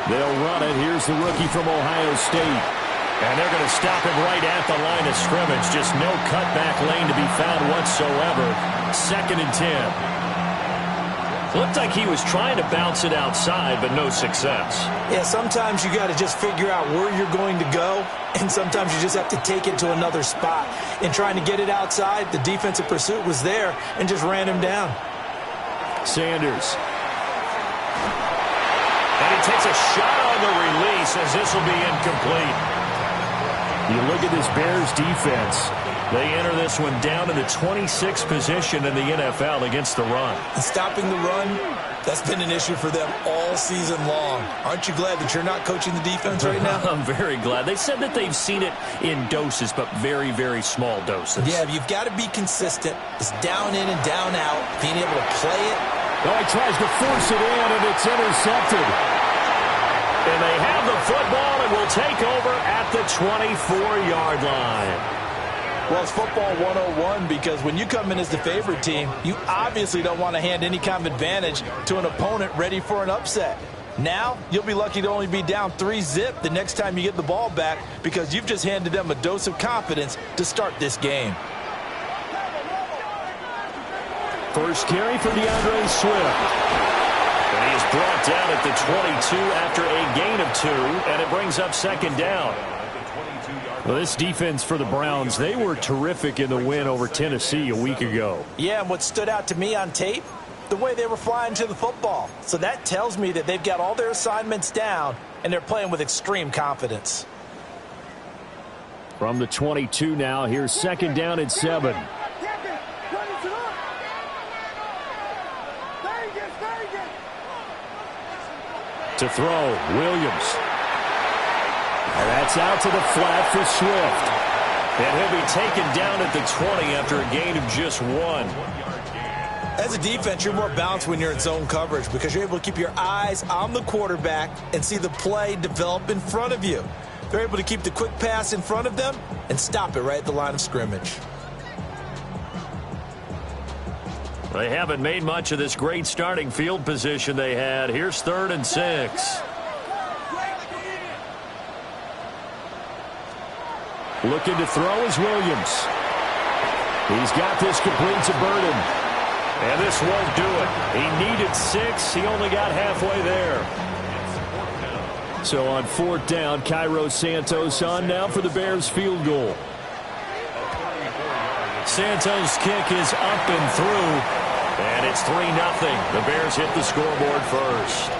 They'll run it. Here's the rookie from Ohio State. And they're going to stop him right at the line of scrimmage. Just no cutback lane to be found whatsoever. 2nd and 10. Looked like he was trying to bounce it outside, but no success. Yeah, sometimes you got to just figure out where you're going to go, and sometimes you just have to take it to another spot. In trying to get it outside, the defensive pursuit was there and just ran him down. Sanders. And he takes a shot on the release as this will be incomplete. You look at this Bears defense. They enter this one down in the 26th position in the NFL against the run. And stopping the run, that's been an issue for them all season long. Aren't you glad that you're not coaching the defense right now? I'm very glad. They said that they've seen it in doses, but very, very small doses. Yeah, you've got to be consistent. It's down in and down out, being able to play it. Oh, he tries to force it in, and it's intercepted. And they have the football and will take over at the 24-yard line. Well, it's football 101 because when you come in as the favorite team, you obviously don't want to hand any kind of advantage to an opponent ready for an upset. Now, you'll be lucky to only be down 3-zip the next time you get the ball back because you've just handed them a dose of confidence to start this game. First carry for DeAndre Swift. And he is brought down at the 22 after a gain of 2, and it brings up 2nd down. Well, this defense for the Browns, they were terrific in the win over Tennessee a week ago. Yeah, and what stood out to me on tape, the way they were flying to the football. So that tells me that they've got all their assignments down, and they're playing with extreme confidence. From the 22 now, here's 2nd down and 7. To throw, Williams. And that's out to the flat for Swift. And he'll be taken down at the 20 after a gain of just 1. As a defense, you're more balanced when you're in zone coverage because you're able to keep your eyes on the quarterback and see the play develop in front of you. They're able to keep the quick pass in front of them and stop it right at the line of scrimmage. They haven't made much of this great starting field position they had. Here's 3rd and 6. Looking to throw is Williams. He's got this complete to Burden. And this won't do it. He needed 6. He only got halfway there. So on 4th down, Cairo Santos on now for the Bears field goal. Santos' kick is up and through. And it's 3-0. The Bears hit the scoreboard first.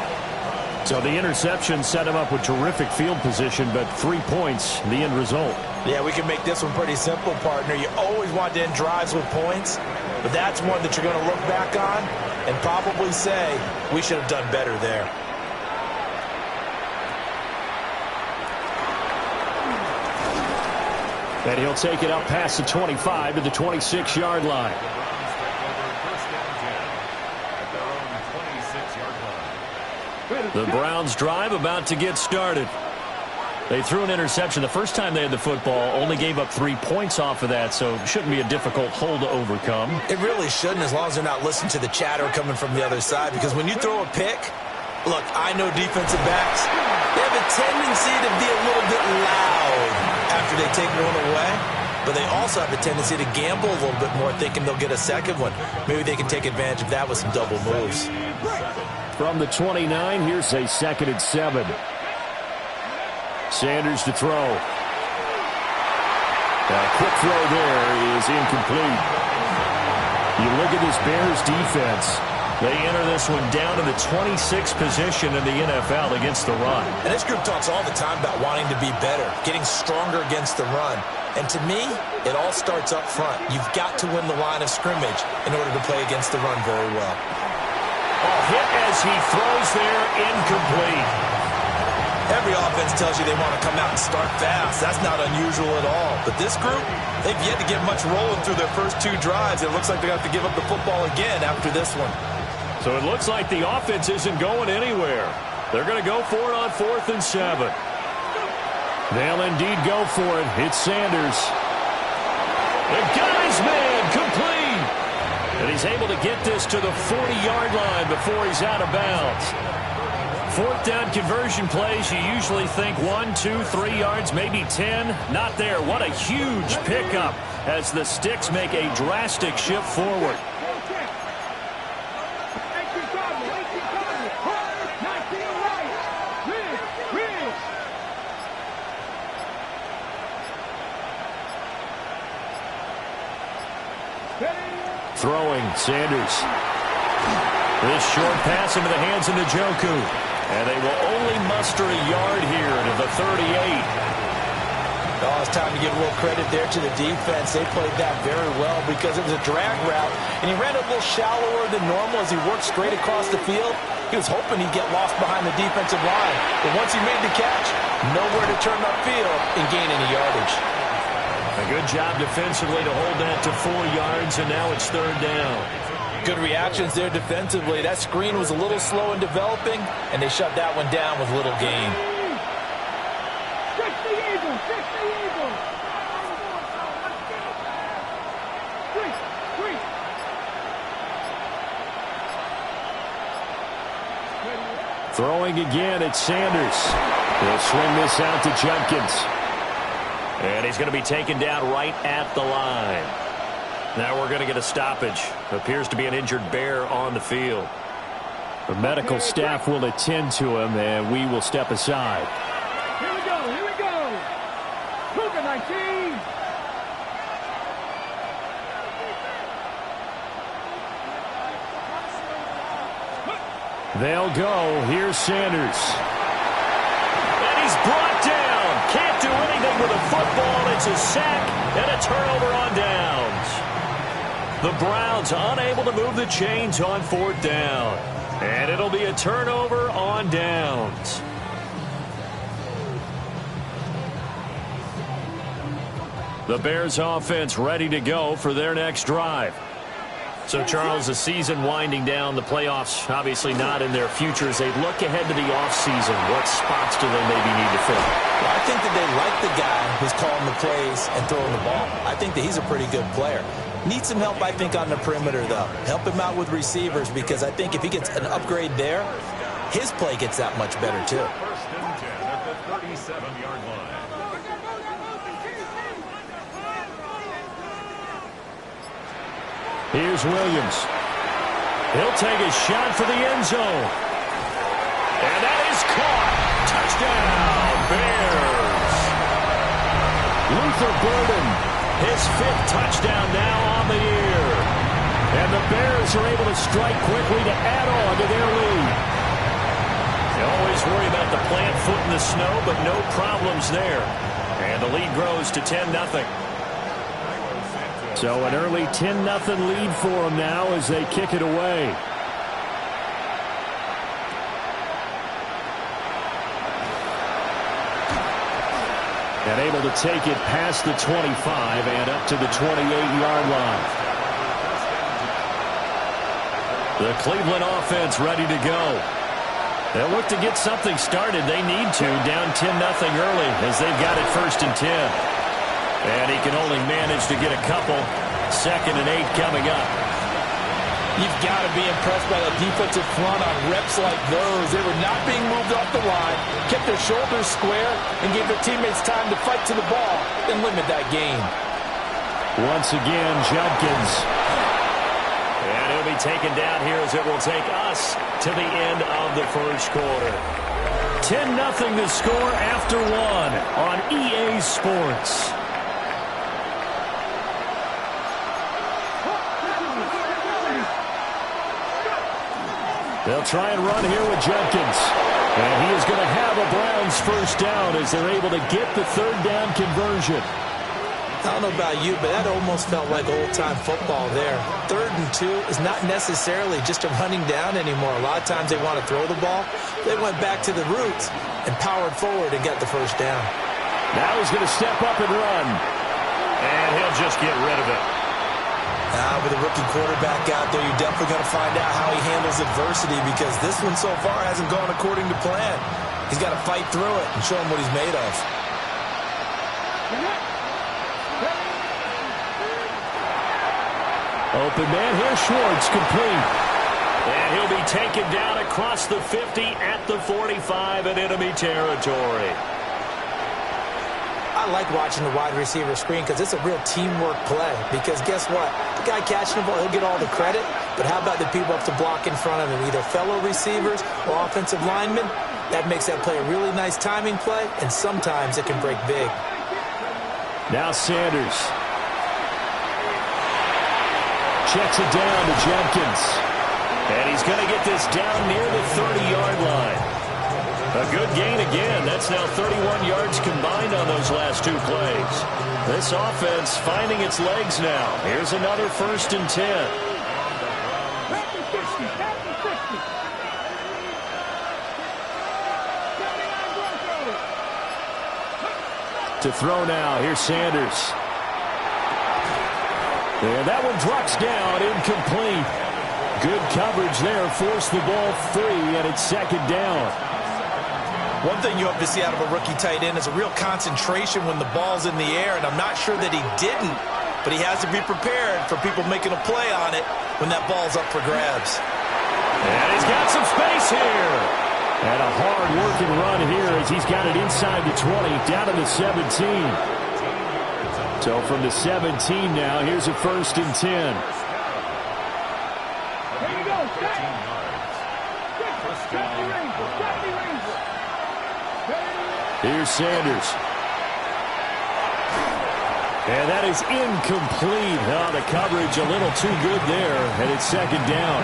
So the interception set him up with terrific field position, but 3 points, the end result. Yeah, we can make this one pretty simple, partner. You always want to end drives with points, but that's one that you're going to look back on and probably say, we should have done better there. And he'll take it up past the 25 to the 26-yard line. The Browns drive about to get started. They threw an interception the first time they had the football, only gave up 3 points off of that, so it shouldn't be a difficult hole to overcome. It really shouldn't, as long as they're not listening to the chatter coming from the other side, because when you throw a pick, look, I know defensive backs, they have a tendency to be a little bit loud after they take one away, but they also have a tendency to gamble a little bit more, thinking they'll get a second one. Maybe they can take advantage of that with some double moves. From the 29, here's a 2nd and 7. Sanders to throw. A quick throw there is incomplete. You look at this Bears defense. They enter this one down in the 26th position in the NFL against the run. And this group talks all the time about wanting to be better, getting stronger against the run. And to me, it all starts up front. You've got to win the line of scrimmage in order to play against the run very well. Hit as he throws there, incomplete. Every offense tells you they want to come out and start fast. That's not unusual at all. But this group, they've yet to get much rolling through their first 2 drives. It looks like they're going to have to give up the football again after this one. So it looks like the offense isn't going anywhere. They're going to go for it on 4th and 7. They'll indeed go for it. It's Sanders. The guy's man, complete. And he's able to get this to the 40-yard line before he's out of bounds. Fourth down conversion plays, you usually think 1, 2, 3 yards, maybe 10. Not there. What a huge pickup as the Sticks make a drastic shift forward. Throwing, Sanders. This short pass into the hands of Njoku. And they will only muster a yard here to the 38. Oh, it's time to give a little credit there to the defense. They played that very well because it was a drag route, and he ran a little shallower than normal as he worked straight across the field. He was hoping he'd get lost behind the defensive line. But once he made the catch, nowhere to turn upfield and gain any yardage. A good job defensively to hold that to 4 yards, and now it's third down. Good reactions there defensively. That screen was a little slow in developing, and they shut that one down with little gain. Throwing again, it's Sanders. He'll swing this out to Judkins. And he's going to be taken down right at the line. Now we're going to get a stoppage. Appears to be an injured bear on the field. The medical staff will attend to him, and we will step aside. Here we go, here we go. Luka 19. They'll go. Here's Sanders. And he's brought down. Can't do anything with a football. It's a sack and a turnover on downs. The Browns unable to move the chains on 4th down. And it'll be a turnover on downs. The Bears offense ready to go for their next drive. So, Charles, the season winding down, the playoffs obviously not in their future. As they look ahead to the offseason, what spots do they maybe need to fill? Well, I think that they like the guy who's calling the plays and throwing the ball. I think that he's a pretty good player. Needs some help, I think, on the perimeter, though. Help him out with receivers, because I think if he gets an upgrade there, his play gets that much better, too. First and 10 at the 37-yard line. Here's Williams. He'll take a shot for the end zone. And that is caught. Touchdown, Bears. Luther Burden, his 5th touchdown now on the year. And the Bears are able to strike quickly to add on to their lead. They always worry about the plant foot in the snow, but no problems there. And the lead grows to 10-0. So an early 10-0 lead for them now as they kick it away. And able to take it past the 25 and up to the 28-yard line. The Cleveland offense ready to go. They'll look to get something started. They need to, down 10-0 early as they've got it 1st and 10. And he can only manage to get a couple. 2nd and 8 coming up. You've got to be impressed by the defensive front on reps like those. They were not being moved off the line, kept their shoulders square, and gave their teammates time to fight to the ball and limit that gain. Once again, Judkins. And he'll be taken down here as it will take us to the end of the first quarter. 10-0 to score after 1 on EA Sports. They'll try and run here with Judkins. And he is going to have a Browns first down as they're able to get the 3rd down conversion. I don't know about you, but that almost felt like old-time football there. 3rd and 2 is not necessarily just a running down anymore. A lot of times they want to throw the ball. They went back to the roots and powered forward and got the first down. Now he's going to step up and run. And he'll just get rid of it. With a rookie quarterback out there, you're definitely going to find out how he handles adversity, because this one so far hasn't gone according to plan. He's got to fight through it and show him what he's made of. Open man here, Schwartz, complete. And he'll be taken down across the 50 at the 45 in enemy territory. I like watching the wide receiver screen because it's a real teamwork play. Because guess what? The guy catching the ball, he'll get all the credit. But how about the people up to block in front of him, either fellow receivers or offensive linemen? That makes that play a really nice timing play, and sometimes it can break big. Now Sanders. Checks it down to Jenkins. And he's going to get this down near the 30-yard line. A good gain again. That's now 31 yards combined on those last two plays. This offense finding its legs now. Here's another 1st and 10. At the 50, at the 50. 79 Broncos. To throw now. Here's Sanders. And that one drops down, incomplete. Good coverage there. Forced the ball free, and it's 2nd down. One thing you hope to see out of a rookie tight end is a real concentration when the ball's in the air, and I'm not sure that he didn't, but he has to be prepared for people making a play on it when that ball's up for grabs. And he's got some space here. And a hard-working run here as he's got it inside the 20, down to the 17. So from the 17 now, here's a 1st and 10. Here you go, Here's Sanders. And that is incomplete. Oh, the coverage a little too good there, and it's 2nd down.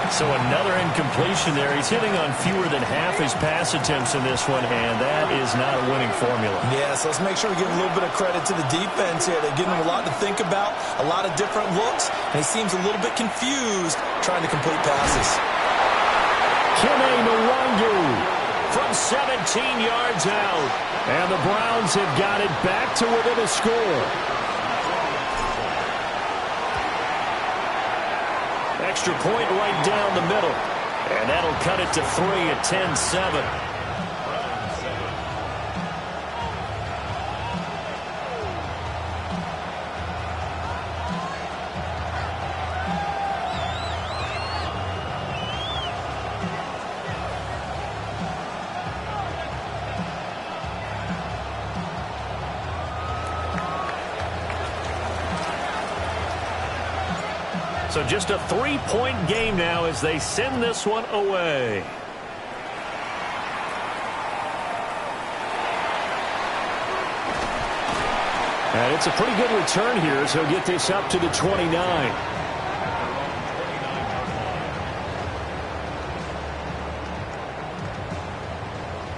So another incompletion there. He's hitting on fewer than half his pass attempts in this one, and that is not a winning formula. Yeah, so let's make sure we give a little bit of credit to the defense here. They're giving him a lot to think about, a lot of different looks, and he seems a little bit confused trying to complete passes. Kene Nwangu from 17 yards out. And the Browns have got it back to within a score. Extra point right down the middle. And that'll cut it to 3 at 10-7. So just a 3-point game now as they send this one away. And it's a pretty good return here as he'll get this up to the 29.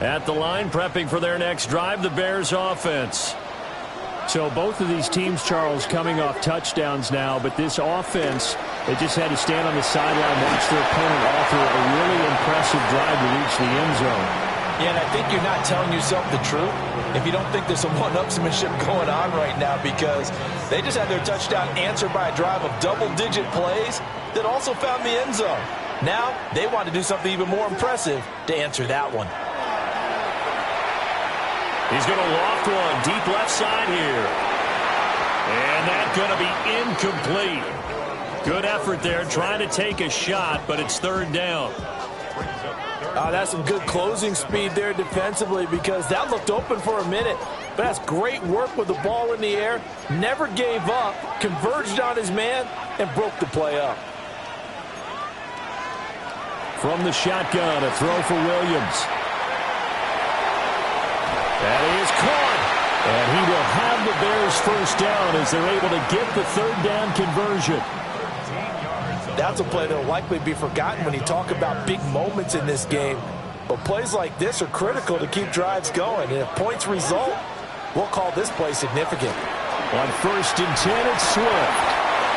At the line, prepping for their next drive, the Bears offense. So both of these teams, Charles, coming off touchdowns now, but this offense, they just had to stand on the sideline, watch their opponent offer a really impressive drive to reach the end zone. Yeah, and I think you're not telling yourself the truth if you don't think there's some one-upsmanship going on right now, because they just had their touchdown answered by a drive of double-digit plays that also found the end zone. Now they want to do something even more impressive to answer that one. He's going to loft one deep left side here. And that's going to be incomplete. Good effort there trying to take a shot, but it's 3rd down. That's some good closing speed there defensively, because that looked open for a minute. But that's great work with the ball in the air. Never gave up, converged on his man, and broke the play up. From the shotgun, a throw for Williams. That is caught. And he will have the Bears 1st down as they're able to get the 3rd down conversion. That's a play that will likely be forgotten when you talk about big moments in this game. But plays like this are critical to keep drives going. And if points result, we'll call this play significant. On 1st and 10, it's Swift.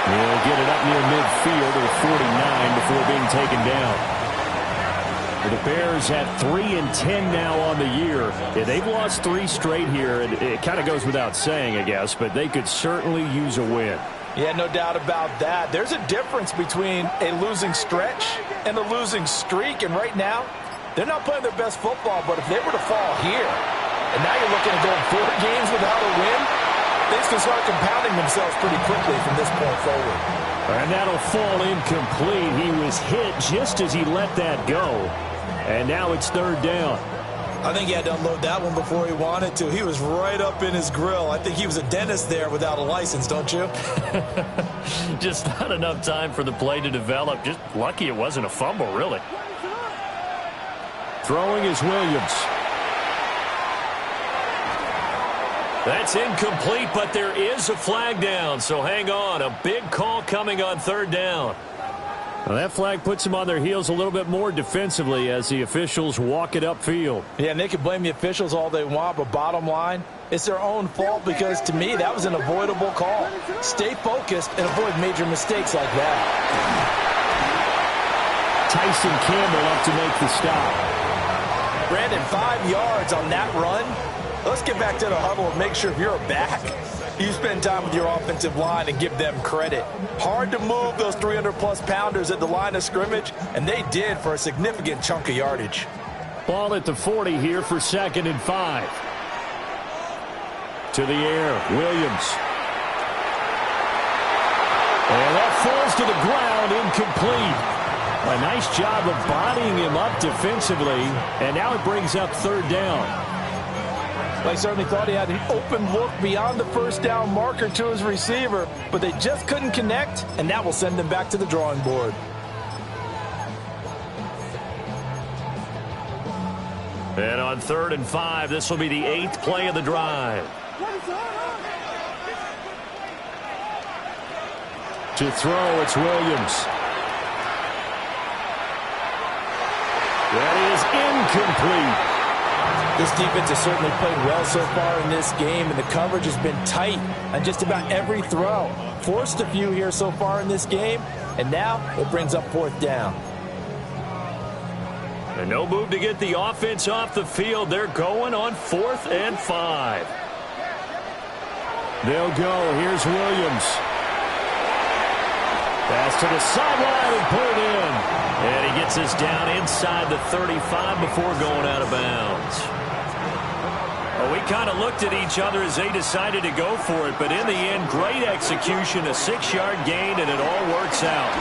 He'll get it up near midfield to the 49 before being taken down. The Bears at 3-10 now on the year. Yeah, they've lost 3 straight here, and it kind of goes without saying, I guess, but they could certainly use a win. Yeah, no doubt about that. There's a difference between a losing stretch and a losing streak, and right now, they're not playing their best football, but if they were to fall here, and now you're looking at going 4 games without a win, things can start compounding themselves pretty quickly from this point forward. And that'll fall incomplete. He was hit just as he let that go. And now it's third down. I think he had to unload that one before he wanted to. He was right up in his grill. I think he was a dentist there without a license, don't you? Just not enough time for the play to develop. Just lucky it wasn't a fumble, really. Throwing is Williams. That's incomplete, but there is a flag down, so hang on. A big call coming on third down. Well, that flag puts them on their heels a little bit more defensively as the officials walk it upfield. Yeah, and they can blame the officials all they want, but bottom line, it's their own fault because, to me, that was an avoidable call. Stay focused and avoid major mistakes like that. Tyson Campbell up to make the stop. Brandon, 5 yards on that run. Let's get back to the huddle and make sure if you're back, you spend time with your offensive line and give them credit. Hard to move those 300-plus pounders at the line of scrimmage, and they did for a significant chunk of yardage. Ball at the 40 here for 2nd and 5. To the air, Williams. And that falls to the ground, incomplete. A nice job of bodying him up defensively, and now it brings up third down. They certainly thought he had an open look beyond the first down marker to his receiver, but they just couldn't connect, and that will send them back to the drawing board. And on 3rd and 5, this will be the 8th play of the drive. To throw, it's Williams. That is incomplete. This defense has certainly played well so far in this game, and the coverage has been tight on just about every throw. Forced a few here so far in this game, and now it brings up 4th down. And no move to get the offense off the field. They're going on 4th and 5. They'll go. Here's Williams. Pass to the sideline and pulled in. And he gets us down inside the 35 before going out of bounds. Well, we kind of looked at each other as they decided to go for it, but in the end, great execution, a 6-yard gain, and it all works out.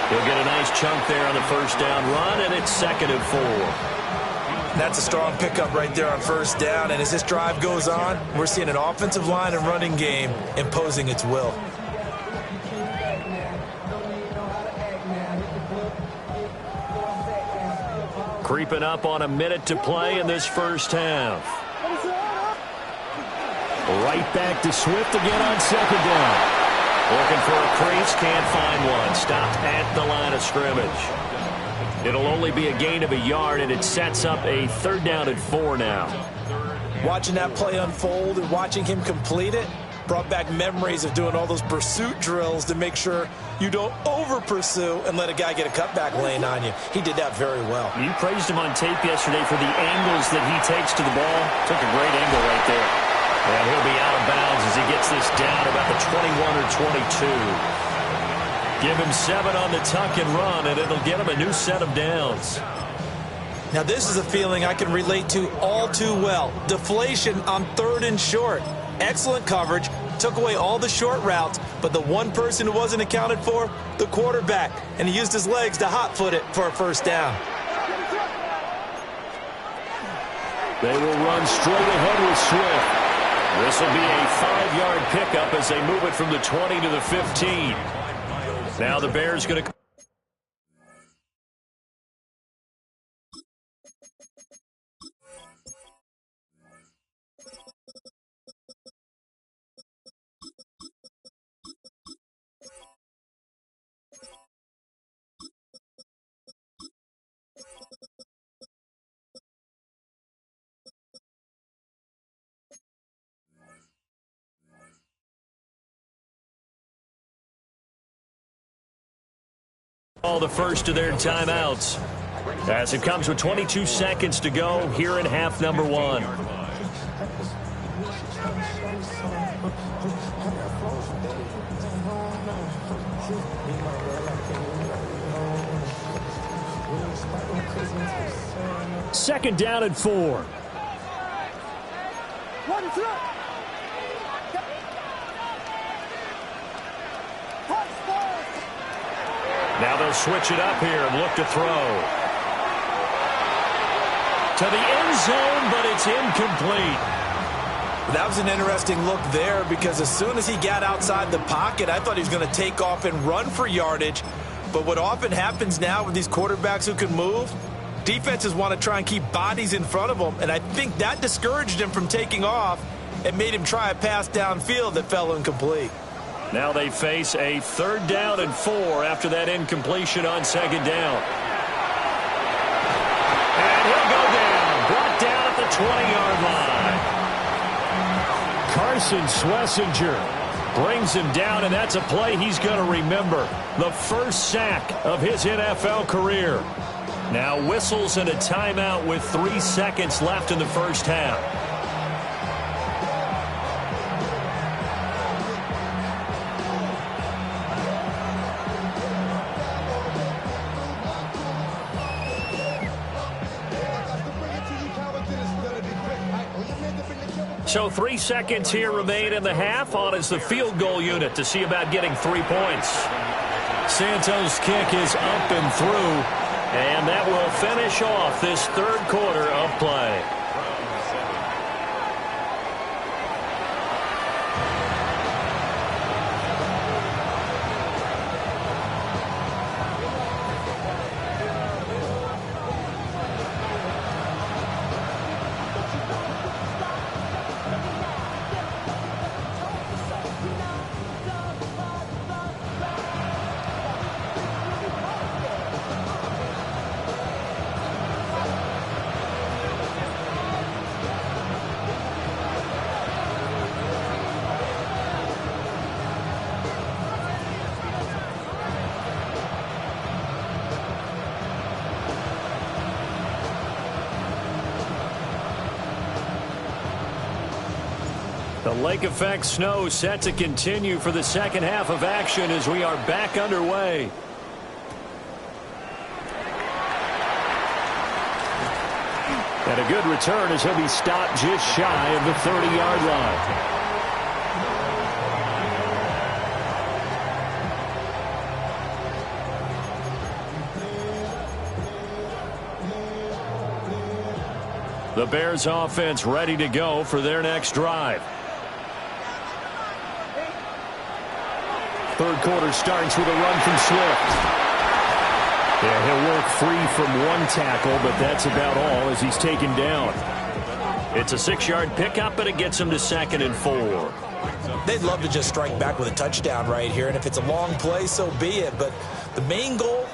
He'll get a nice chunk there on the first down run, and it's 2nd and 4. That's a strong pickup right there on first down, and as this drive goes on, we're seeing an offensive line and running game imposing its will. Creeping up on a minute to play in this first half. Right back to Swift again on 2nd down. Looking for a crease, can't find one. Stopped at the line of scrimmage. It'll only be a gain of a yard, and it sets up a 3rd down and 4 now. Watching that play unfold and watching him complete it brought back memories of doing all those pursuit drills to make sure you don't over-pursue and let a guy get a cutback lane on you. He did that very well. You praised him on tape yesterday for the angles that he takes to the ball. Took a great angle right there. And he'll be out of bounds as he gets this down about the 21 or 22. Give him 7 on the tuck and run, and it'll get him a new set of downs. Now, this is a feeling I can relate to all too well. Deflation on 3rd and short. Excellent coverage, took away all the short routes, but the one person who wasn't accounted for, the quarterback, and he used his legs to hot-foot it for a first down. They will run straight ahead with Swift. This will be a 5-yard pickup as they move it from the 20 to the 15. Now the Bears going to... All the first of their timeouts as it comes with 22 seconds to go here in half number 1. Second down and 4. Now they'll switch it up here and look to throw. To the end zone, but it's incomplete. That was an interesting look there because as soon as he got outside the pocket, I thought he was going to take off and run for yardage. But what often happens now with these quarterbacks who can move, defenses want to try and keep bodies in front of them, and I think that discouraged him from taking off and made him try a pass downfield that fell incomplete. Now they face a 3rd down and 4 after that incompletion on 2nd down. And he'll go down, brought down at the 20-yard line. Carson Schlesinger brings him down, and that's a play he's going to remember. The first sack of his NFL career. Now whistles and a timeout with 3 seconds left in the first half. So 3 seconds here remain in the half. On is the field goal unit to see about getting 3 points. Santos' kick is up and through, and that will finish off this 3rd quarter of play. The lake effect snow set to continue for the second half of action as we are back underway. And a good return as he'll be stopped just shy of the 30-yard line. The Bears offense ready to go for their next drive. 3rd quarter starts with a run from Swift. Yeah, he'll work free from 1 tackle, but that's about all as he's taken down. It's a 6-yard pickup, and it gets him to 2nd and 4. They'd love to just strike back with a touchdown right here, and if it's a long play, so be it. But the main goal,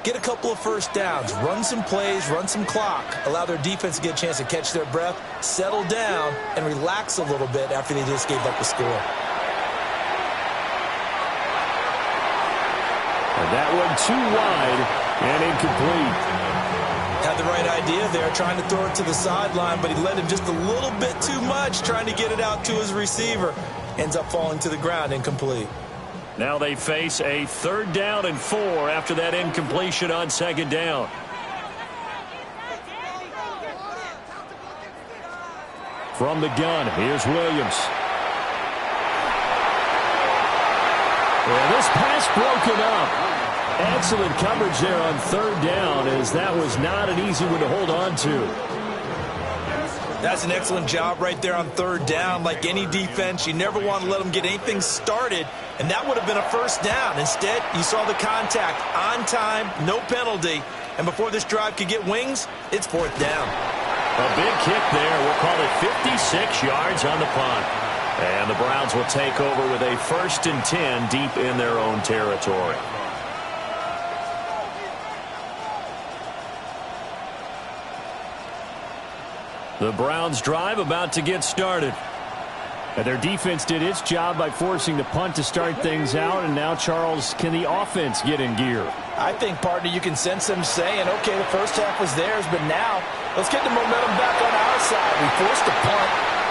get a couple of first downs, run some plays, run some clock, allow their defense to get a chance to catch their breath, settle down, and relax a little bit after they just gave up the score. And that one too wide and incomplete. Had the right idea there, trying to throw it to the sideline, but he led him just a little bit too much, trying to get it out to his receiver. Ends up falling to the ground, incomplete. Now they face a 3rd down and 4 after that incompletion on 2nd down. From the gun, here's Williams. And this pass broken up. Excellent coverage there on 3rd down, as that was not an easy one to hold on to. That's an excellent job right there on 3rd down. Like any defense, you never want to let them get anything started, and that would have been a first down. Instead, you saw the contact on time, no penalty, and before this drive could get wings, it's 4th down. A big kick there. We'll call it 56 yards on the punt. And the Browns will take over with a 1st and 10 deep in their own territory. The Browns drive about to get started. And their defense did its job by forcing the punt to start things out. And now, Charles, can the offense get in gear? I think, partner, you can sense them saying, okay, the first half was theirs, but now let's get the momentum back on our side. We forced a punt.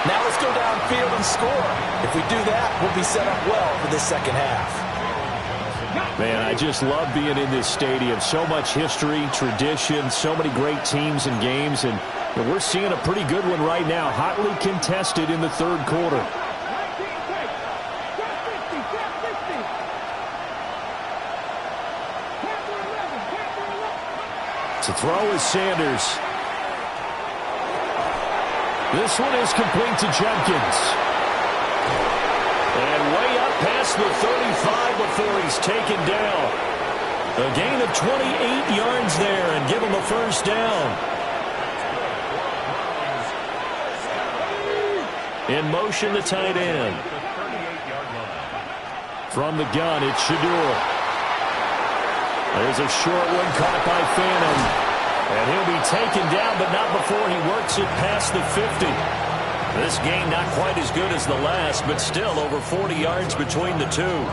Now let's go downfield and score. If we do that, we'll be set up well for this second half. Man, I just love being in this stadium. So much history, tradition, so many great teams and games, and we're seeing a pretty good one right now, hotly contested in the 3rd quarter. To throw is Sanders. This one is complete to Jenkins. And way up past the 35 before he's taken down. A gain of 28 yards there and give him a first down. In motion, the tight end. From the gun, it's Shador. There's a short one caught by Phantom. And he'll be taken down, but not before he works it past the 50. This game not quite as good as the last, but still over 40 yards between the two.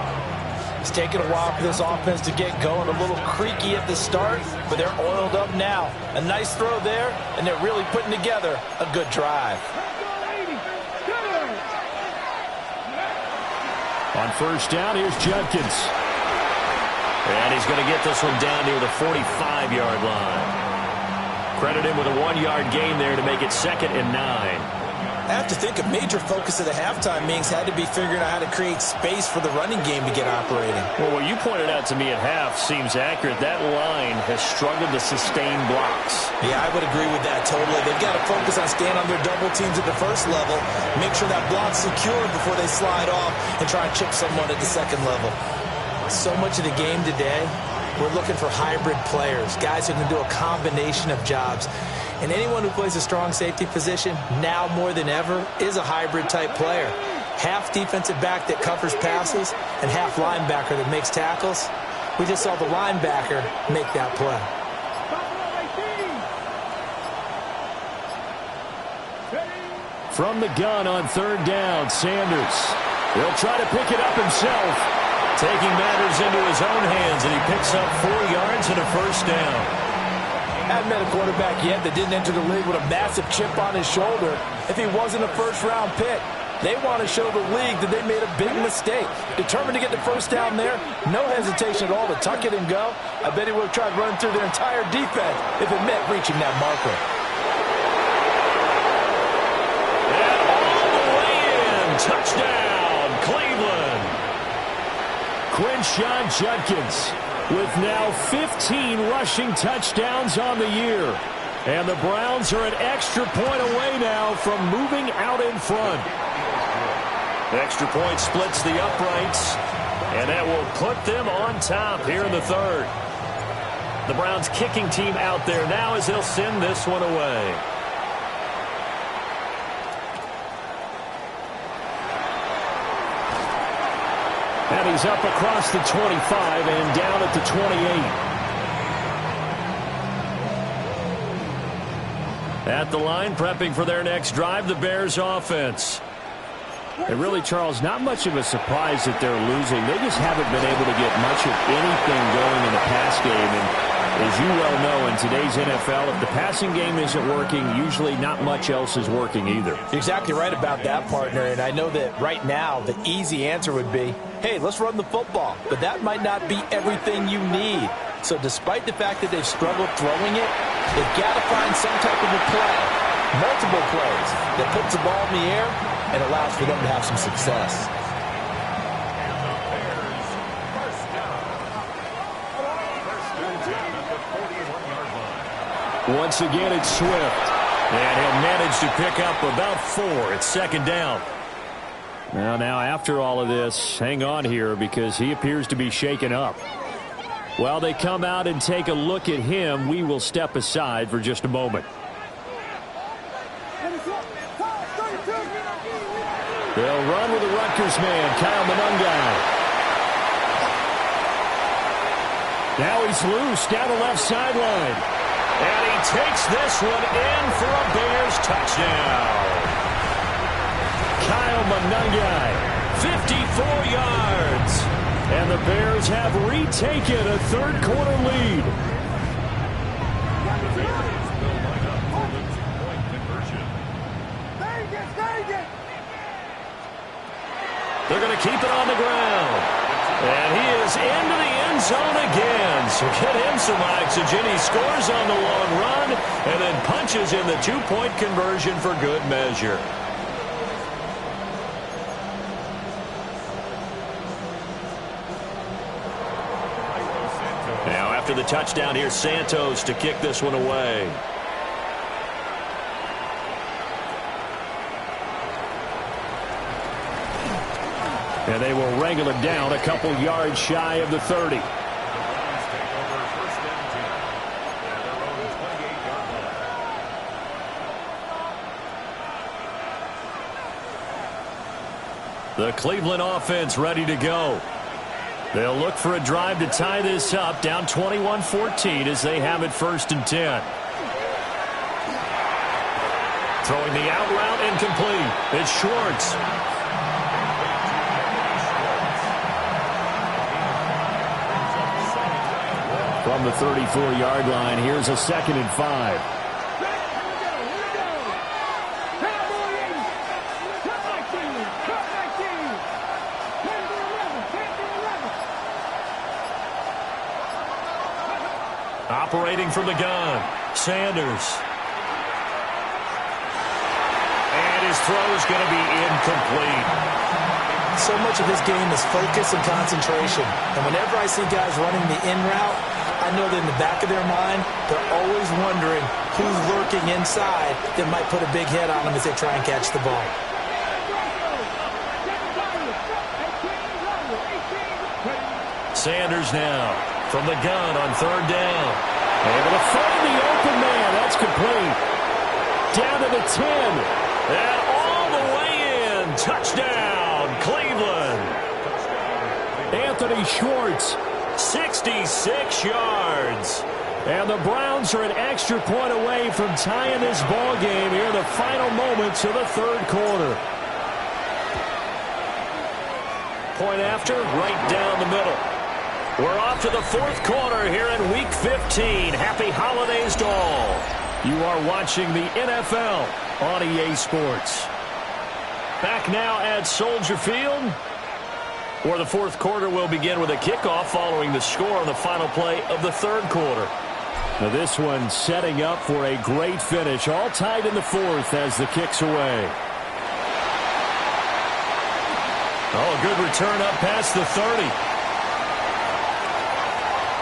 It's taken a while for this offense to get going. A little creaky at the start, but they're oiled up now. A nice throw there, and they're really putting together a good drive. On first down, here's Jenkins. And he's going to get this one down near the 45-yard line. Credit him with a 1-yard gain there to make it 2nd and 9. I have to think a major focus of the halftime meetings had to be figuring out how to create space for the running game to get operating. Well, what you pointed out to me at half seems accurate. That line has struggled to sustain blocks. Yeah, I would agree with that totally. They've got to focus on staying on their double teams at the first level, make sure that block's secure before they slide off and try and chip someone at the second level. So much of the game today, we're looking for hybrid players, guys who can do a combination of jobs. And anyone who plays a strong safety position, now more than ever, is a hybrid-type player. Half defensive back that covers passes and half linebacker that makes tackles. We just saw the linebacker make that play. From the gun on third down, Sanders. He'll try to pick it up himself. Taking matters into his own hands, and he picks up 4 yards and a first down. Haven't met a quarterback yet that didn't enter the league with a massive chip on his shoulder if he wasn't a first-round pick. They want to show the league that they made a big mistake. Determined to get the first down there, no hesitation at all to tuck it and go. I bet he would have tried running through their entire defense if it meant reaching that marker. And all the way in, touchdown, Cleveland. Quinshon Judkins with now 15 rushing touchdowns on the year. And the Browns are an extra point away now from moving out in front. The extra point splits the uprights, and that will put them on top here in the third. The Browns kicking team out there now as they'll send this one away. And he's up across the 25 and down at the 28. At the line, prepping for their next drive, the Bears offense. And really, Charles, not much of a surprise that they're losing. They just haven't been able to get much of anything going in the pass game. And as you well know, in today's NFL, if the passing game isn't working, usually not much else is working either. You're exactly right about that, partner. And I know that right now the easy answer would be, hey, let's run the football. But that might not be everything you need. So despite the fact that they've struggled throwing it, they've got to find some type of a play, multiple plays, that puts the ball in the air and allows for them to have some success. Once again, it's Swift. And he'll manage to pick up about 4. It's second down. Now, after all of this, hang on here because he appears to be shaken up. While they come out and take a look at him, we will step aside for just a moment. They'll run with the Rutgers man, Kyle Monungai. Now he's loose down the left sideline. And he takes this one in for a Bears touchdown. Kyle Monungai, 54 yards. And the Bears have retaken a third-quarter lead. They're going to keep it on the ground. And he is into the end zone again. So get him some oxygen. He scores on the long run and then punches in the two-point conversion for good measure. after the touchdown. Here's Santos to kick this one away. And they will wrangle it down a couple yards shy of the 30. The Cleveland offense ready to go. They'll look for a drive to tie this up, down 21-14 as they have it 1st and 10. Throwing the out route incomplete. It's Schwartz. From the 34-yard line, here's a 2nd and 5. Operating from the gun, Sanders. And his throw is going to be incomplete. So much of his game is focus and concentration. And whenever I see guys running the in route, I know that in the back of their mind, they're always wondering who's lurking inside that might put a big hit on them as they try and catch the ball. Sanders now from the gun on 3rd down. Able to find the open man. That's complete. Down to the 10. And all the way in. Touchdown, Cleveland. Anthony Schwartz, 66 yards. And the Browns are an extra point away from tying this ball game here in the final moments of the 3rd quarter. Point after, right down the middle. We're off to the 4th quarter here in Week 15. Happy holidays to all. You are watching the NFL on EA Sports. Back now at Soldier Field, where the 4th quarter will begin with a kickoff following the score on the final play of the 3rd quarter. Now this one setting up for a great finish. All tied in the 4th as the kick's away. Oh, good return up past the 30.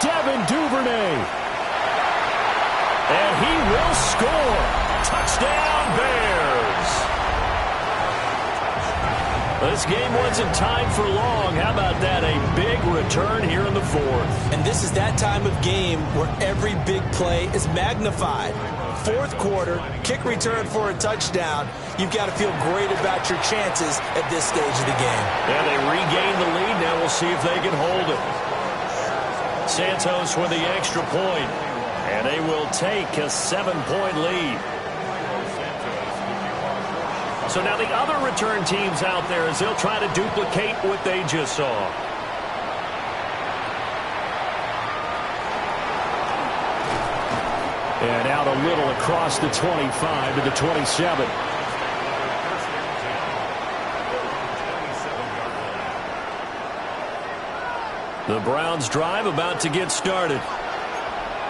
Devin Duvernay. And he will score. Touchdown, Bears. This game wasn't tied for long. How about that? A big return here in the 4th. And this is that time of game where every big play is magnified. 4th quarter, kick return for a touchdown. You've got to feel great about your chances at this stage of the game. Yeah, they regain the lead. Now we'll see if they can hold it. Santos with the extra point, and they will take a 7-point lead. So now the other return teams out there as they'll try to duplicate what they just saw. And out a little across the 25 to the 27. The Browns drive about to get started.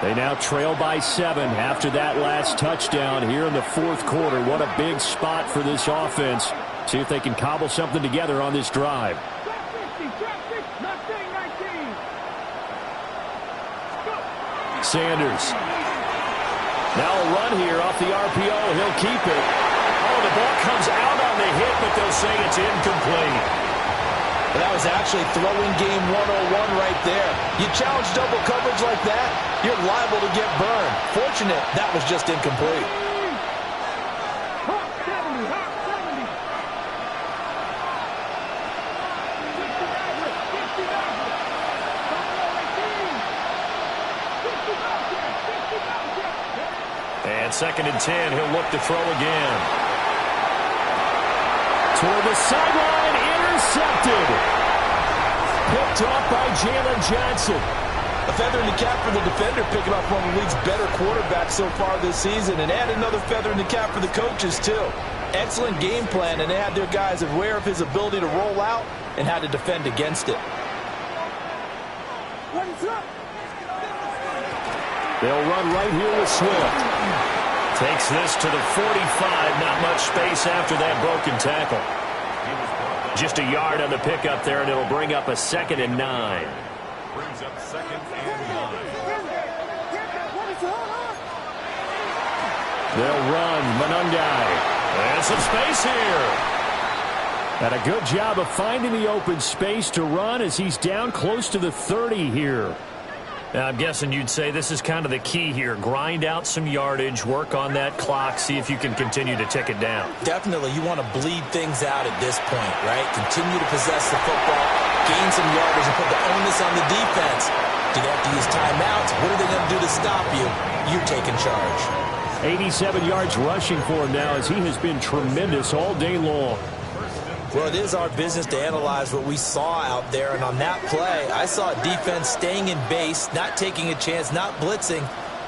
They now trail by 7 after that last touchdown here in the 4th quarter. What a big spot for this offense. See if they can cobble something together on this drive. Sanders. Now a run here off the RPO. He'll keep it. Oh, the ball comes out on the hit, but they'll say it's incomplete. Well, that was actually throwing game 101 right there. You challenge double coverage like that, you're liable to get burned. Fortunate, that was just incomplete. And 2nd and 10, he'll look to throw again. Toward the sideline, intercepted. Picked off by Jalen Johnson. A feather in the cap for the defender, picking off one of the league's better quarterbacks so far this season, and add another feather in the cap for the coaches, too. Excellent game plan, and they had their guys aware of his ability to roll out and how to defend against it. They'll run right here with Swift. Takes this to the 45. Not much space after that broken tackle. Just a yard on the pickup there, and it'll bring up a 2nd and 9. Brings up 2nd and 9. They'll run. Monungai. And some space here. And a good job of finding the open space to run as he's down close to the 30 here. Now, I'm guessing you'd say this is kind of the key here. Grind out some yardage, work on that clock, see if you can continue to tick it down. Definitely, you want to bleed things out at this point, right? Continue to possess the football, gain some yardage, and put the onus on the defense. Do they have to use timeouts? What are they going to do to stop you? You're taking charge. 87 yards rushing for him now as he has been tremendous all day long. Well, it is our business to analyze what we saw out there, and on that play, I saw a defense staying in base, not taking a chance, not blitzing,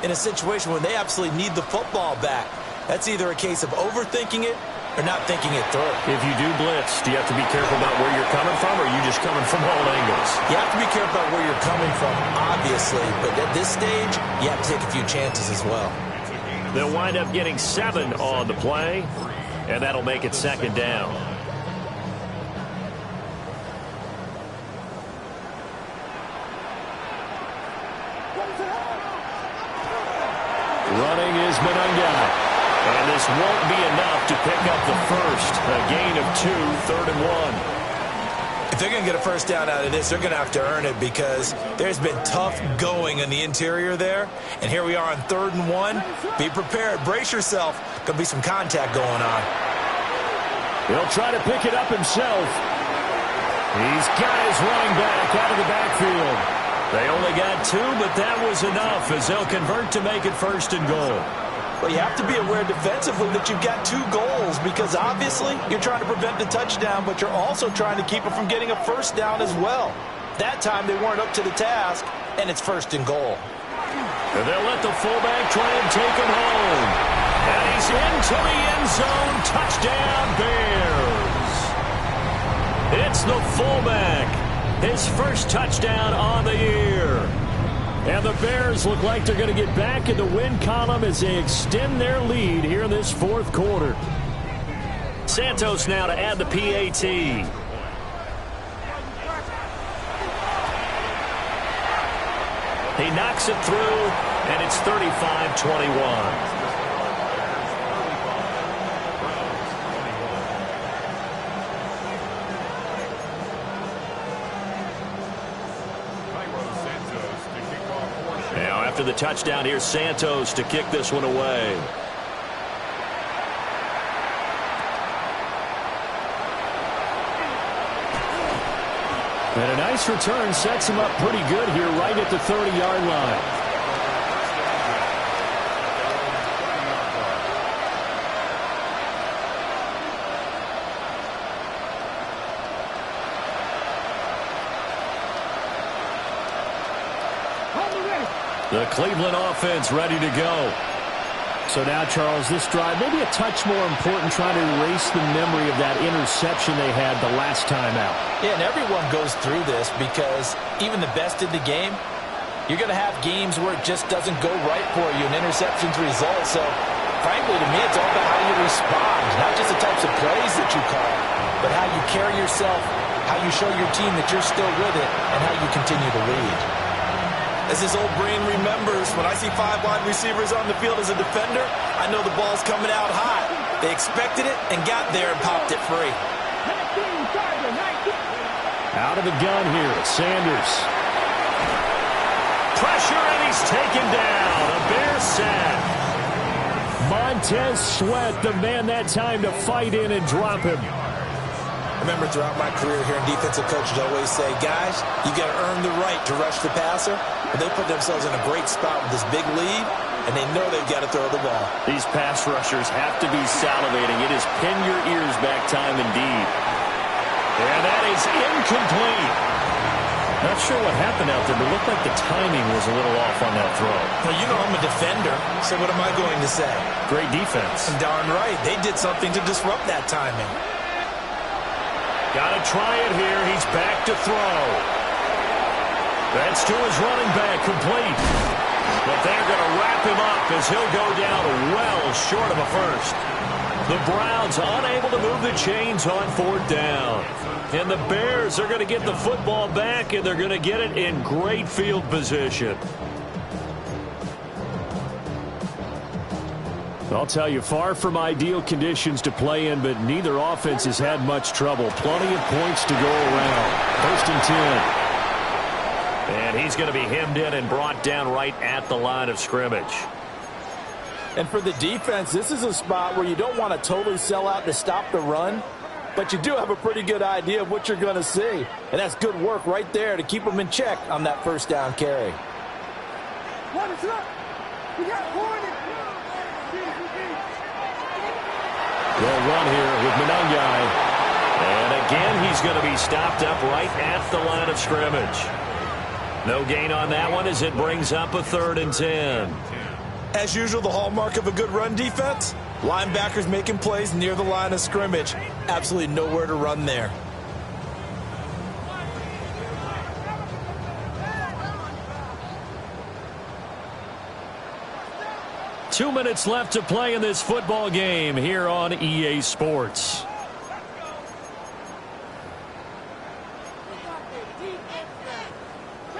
in a situation where they absolutely need the football back. That's either a case of overthinking it or not thinking it through. If you do blitz, do you have to be careful about where you're coming from, or are you just coming from all angles? You have to be careful about where you're coming from, obviously, but at this stage, you have to take a few chances as well. They'll wind up getting 7 on the play, and that'll make it second down. Running is Monungai. And this won't be enough to pick up the first. A gain of 2, 3rd and 1. If they're going to get a first down out of this, they're going to have to earn it because there's been tough going in the interior there. And here we are on 3rd and 1. Be prepared. Brace yourself. Going to be some contact going on. He'll try to pick it up himself. He's got his running back out of the backfield. They only got 2, but that was enough as they'll convert to make it 1st and goal. Well, you have to be aware defensively that you've got 2 goals because obviously you're trying to prevent the touchdown, but you're also trying to keep it from getting a first down as well. That time they weren't up to the task, and it's 1st and goal. And they'll let the fullback try and take him home. And he's into the end zone. Touchdown, Bears. It's the fullback. His first touchdown on the year. And the Bears look like they're going to get back in the win column as they extend their lead here in this 4th quarter. Santos now to add the PAT. He knocks it through, and it's 35-21. After the touchdown, here's Santos to kick this one away. And a nice return sets him up pretty good here right at the 30-yard line. The Cleveland offense ready to go. So now, Charles, this drive maybe a touch more important trying to erase the memory of that interception they had the last time out. Yeah, and everyone goes through this because even the best in the game, you're going to have games where it just doesn't go right for you and interceptions result. So, frankly, to me, it's all about how you respond, not just the types of plays that you call, but how you carry yourself, how you show your team that you're still with it, and how you continue to lead. As his old brain remembers, when I see 5 wide receivers on the field as a defender, I know the ball's coming out hot. They expected it and got there and popped it free. Out of the gun here, Sanders. Pressure, and he's taken down. A Bear sack. Montez Sweat, the man that time to fight in and drop him. Remember, throughout my career here, defensive coaches always say, guys, you got to earn the right to rush the passer. But they put themselves in a great spot with this big lead, and they know they've got to throw the ball. These pass rushers have to be salivating. It is pin your ears back time indeed. And that is incomplete. Not sure what happened out there, but it looked like the timing was a little off on that throw. Well, you know I'm a defender, so what am I going to say? Great defense. And darn right, they did something to disrupt that timing. Got to try it here. He's back to throw. That's to his running back, complete. But they're going to wrap him up as he'll go down well short of a first. The Browns unable to move the chains on 4th down. And the Bears are going to get the football back, and they're going to get it in great field position. I'll tell you, far from ideal conditions to play in, but neither offense has had much trouble. Plenty of points to go around. 1st and 10. And he's going to be hemmed in and brought down right at the line of scrimmage. And for the defense, this is a spot where you don't want to totally sell out to stop the run, but you do have a pretty good idea of what you're going to see. And that's good work right there to keep them in check on that 1st down carry. What is up? We got Hornet. They'll run here with Monangai. And again, he's going to be stopped up right at the line of scrimmage. No gain on that one as it brings up a 3rd and 10. As usual, the hallmark of a good run defense, linebackers making plays near the line of scrimmage. Absolutely nowhere to run there. Two minutes left to play in this football game here on EA Sports.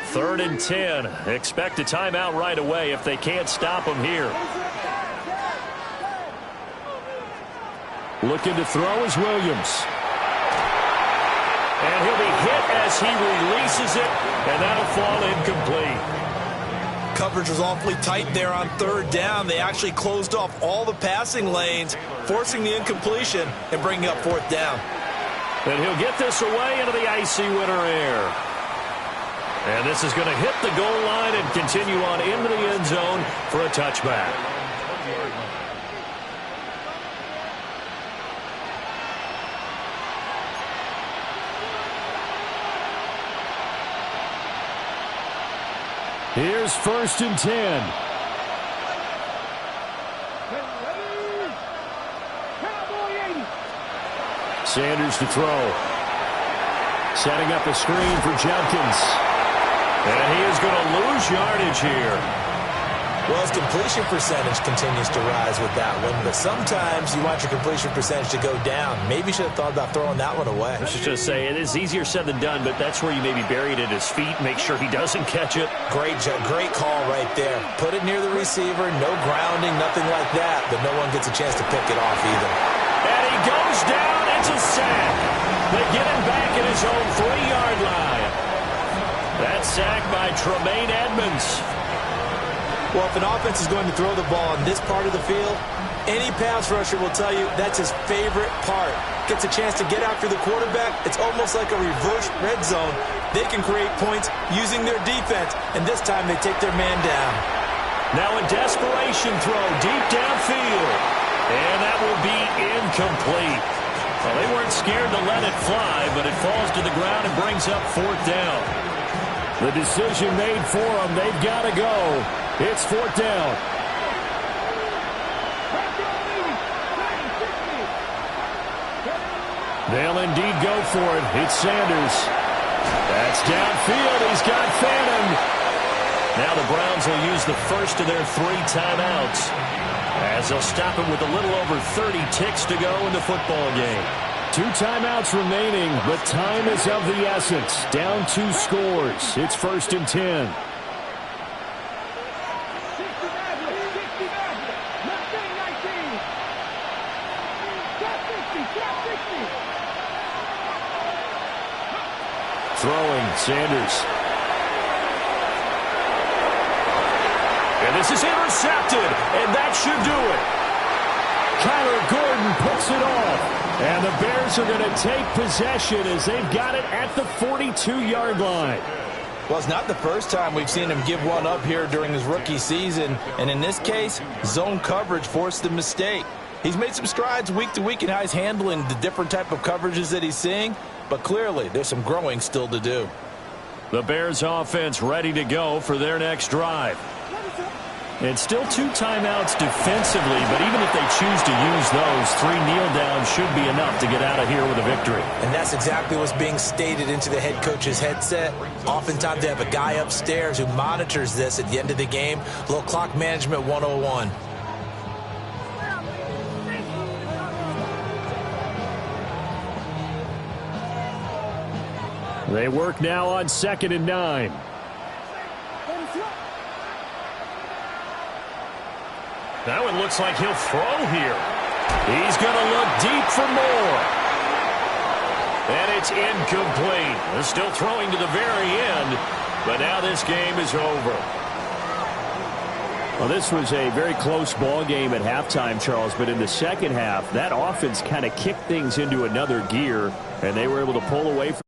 Third and 10. Expect a timeout right away if they can't stop him here. Looking to throw is Williams. And he'll be hit as he releases it, and that'll fall incomplete. Coverage was awfully tight there on 3rd down. They actually closed off all the passing lanes, forcing the incompletion and bringing up 4th down. And he'll get this away into the icy winter air. And this is going to hit the goal line and continue on into the end zone for a touchback. Here's 1st and 10. Sanders to throw. Setting up a screen for Jenkins. And he is going to lose yardage here. Well, his completion percentage continues to rise with that one, but sometimes you want your completion percentage to go down. Maybe you should have thought about throwing that one away. I was just going to say, it is easier said than done, but that's where you maybe bury it at his feet, make sure he doesn't catch it. Great call right there. Put it near the receiver, no grounding, nothing like that, but no one gets a chance to pick it off either. And he goes down. It's a sack. They get him back at his own 3-yard line. That sack by Tremaine Edmonds. Well, if an offense is going to throw the ball in this part of the field, any pass rusher will tell you that's his favorite part. Gets a chance to get after the quarterback. It's almost like a reverse red zone. They can create points using their defense, and this time they take their man down. Now a desperation throw deep downfield. And that will be incomplete. Well, they weren't scared to let it fly, but it falls to the ground and brings up 4th down. The decision made for them. They've got to go. It's 4th down. They'll indeed go for it. It's Sanders. That's downfield. He's got Fannin. Now the Browns will use the first of their 3 timeouts as they'll stop him with a little over 30 ticks to go in the football game. 2 timeouts remaining, but time is of the essence. Down 2 scores. It's 1st and 10. Throwing, Sanders. And this is intercepted, and that should do it. Kyler Gordon puts it off. And the Bears are going to take possession as they've got it at the 42-yard line. Well, it's not the first time we've seen him give one up here during his rookie season. And in this case, zone coverage forced the mistake. He's made some strides week to week in how he's handling the different type of coverages that he's seeing. But clearly, there's some growing still to do. The Bears offense ready to go for their next drive. And still 2 timeouts defensively, but even if they choose to use those, 3 kneel downs should be enough to get out of here with a victory. And that's exactly what's being stated into the head coach's headset. Oftentimes they have a guy upstairs who monitors this at the end of the game. A little clock management 101. They work now on 2nd and 9. Now it looks like he'll throw here. He's going to look deep for more. And it's incomplete. They're still throwing to the very end, but now this game is over. Well, this was a very close ball game at halftime, Charles, but in the second half, that offense kind of kicked things into another gear, and they were able to pull away from